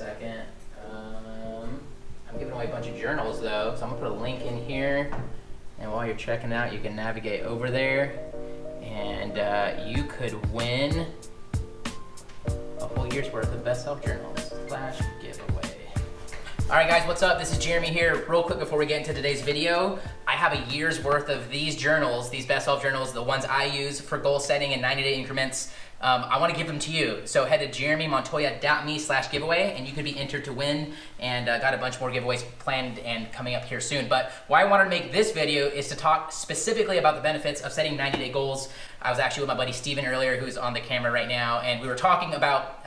second. I'm giving away a bunch of journals though, so I'm gonna put a link in here. And while you're checking out, you can navigate over there and you could win a whole year's worth of BestSELF journals / giveaway. All right guys, what's up? This is Jeremy here. Real quick before we get into today's video, I have a year's worth of these journals, these BestSELF journals, the ones I use for goal setting in 90-day increments. I want to give them to you. So head to jeremymontoya.me/giveaway and you could be entered to win, and got a bunch more giveaways planned and coming up here soon. But why I wanted to make this video is to talk specifically about the benefits of setting 90-day goals. I was actually with my buddy Steven earlier, who's on the camera right now, and we were talking about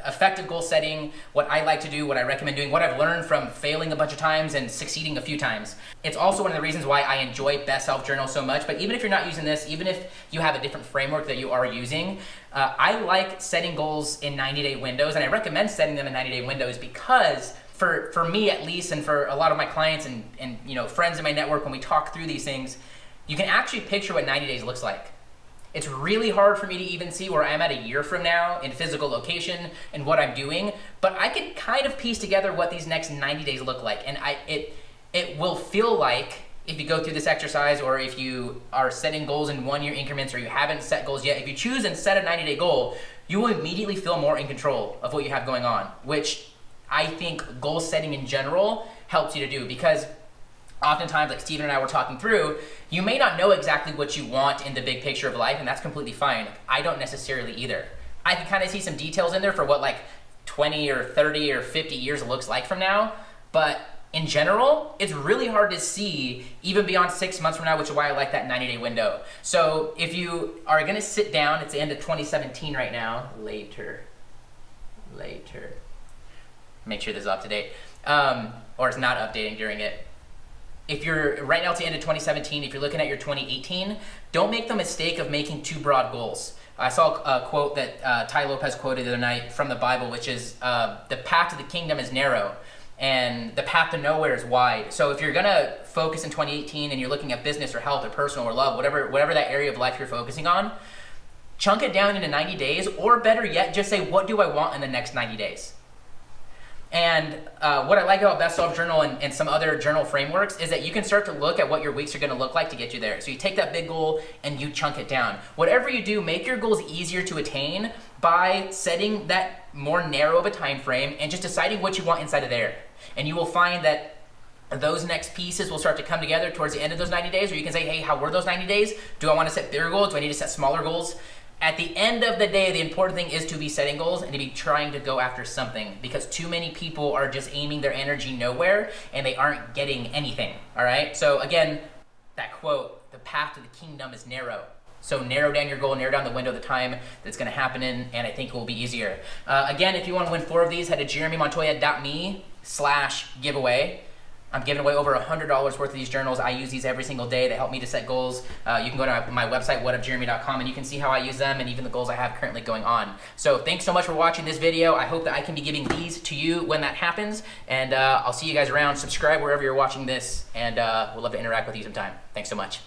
effective goal setting, what I like to do, what I recommend doing, what I've learned from failing a bunch of times and succeeding a few times. It's also one of the reasons why I enjoy BestSELF journals so much. But even if you're not using this, even if you have a different framework that you are using, I like setting goals in 90-day windows, and I recommend setting them in 90-day windows because for me at least, and for a lot of my clients and you know, friends in my network, when we talk through these things, you can actually picture what 90 days looks like. It's really hard for me to even see where I'm at a year from now in physical location and what I'm doing, but I can kind of piece together what these next 90 days look like. And it will feel like, if you go through this exercise, or if you are setting goals in 1-year increments, or you haven't set goals yet, if you choose and set a 90-day goal, you will immediately feel more in control of what you have going on, which I think goal setting in general helps you to do. Because oftentimes, like Steven and I were talking through, you may not know exactly what you want in the big picture of life, and that's completely fine. I don't necessarily either. I can kind of see some details in there for what like 20 or 30 or 50 years looks like from now, but in general, it's really hard to see even beyond 6 months from now, which is why I like that 90-day window. So if you are gonna sit down, it's the end of 2017 right now, later. Make sure this is up to date, or it's not updating during it. If you're, right now it's the end of 2017, if you're looking at your 2018, don't make the mistake of making too broad goals. I saw a quote that Ty Lopez quoted the other night from the Bible, which is, the path to the kingdom is narrow and the path to nowhere is wide. So if you're gonna focus in 2018 and you're looking at business or health or personal or love, whatever that area of life you're focusing on, chunk it down into 90 days, or better yet, just say, what do I want in the next 90 days? And what I like about BestSELF Journal and some other journal frameworks is that you can start to look at what your weeks are gonna look like to get you there. So you take that big goal and you chunk it down. Whatever you do, make your goals easier to attain by setting that more narrow of a time frame and just deciding what you want inside of there. And you will find that those next pieces will start to come together towards the end of those 90 days, or you can say, hey, how were those 90 days? Do I wanna set bigger goals? Do I need to set smaller goals? At the end of the day, the important thing is to be setting goals and to be trying to go after something, because too many people are just aiming their energy nowhere and they aren't getting anything, all right? So again, that quote, the path to the kingdom is narrow. So narrow down your goal, narrow down the window of the time that's gonna happen in, and I think it will be easier. Again, if you wanna win 4 of these, head to jeremymontoya.me/giveaway. I'm giving away over $100 worth of these journals. I use these every single day. They help me to set goals. You can go to my website, WhatUpJeremy.com, and you can see how I use them and even the goals I have currently going on. So thanks so much for watching this video. I hope that I can be giving these to you when that happens. And I'll see you guys around. Subscribe wherever you're watching this, and we'll love to interact with you sometime. Thanks so much.